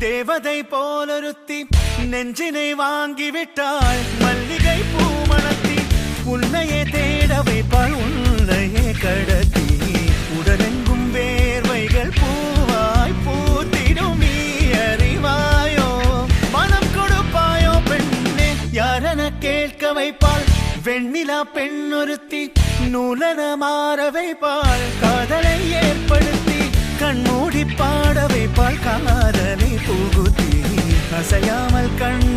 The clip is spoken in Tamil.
தேவதை போலொருத்தி நெஞ்சினை வாங்கிவிட்டாள் மல்லிகை பூமணத்தி உன்னையே தேட வைப்பாள் உன்னையே கடத்தி உடலெங்கும் வேர்வைகள் பூவாய் பூத்திடும் நீ அறிவாயோ மனம் கொடுப்பாயோ பெண்ணே யாரென கேட்க வைப்பாள் வெண்ணிலா பெண்ணொருத்தி நூலன மாற வைப்பாள் காதலை ஏற்படுத்தி கண்மூடி பாட வைப்பாள் காதலை புகுத்தி அசையாமல் கண்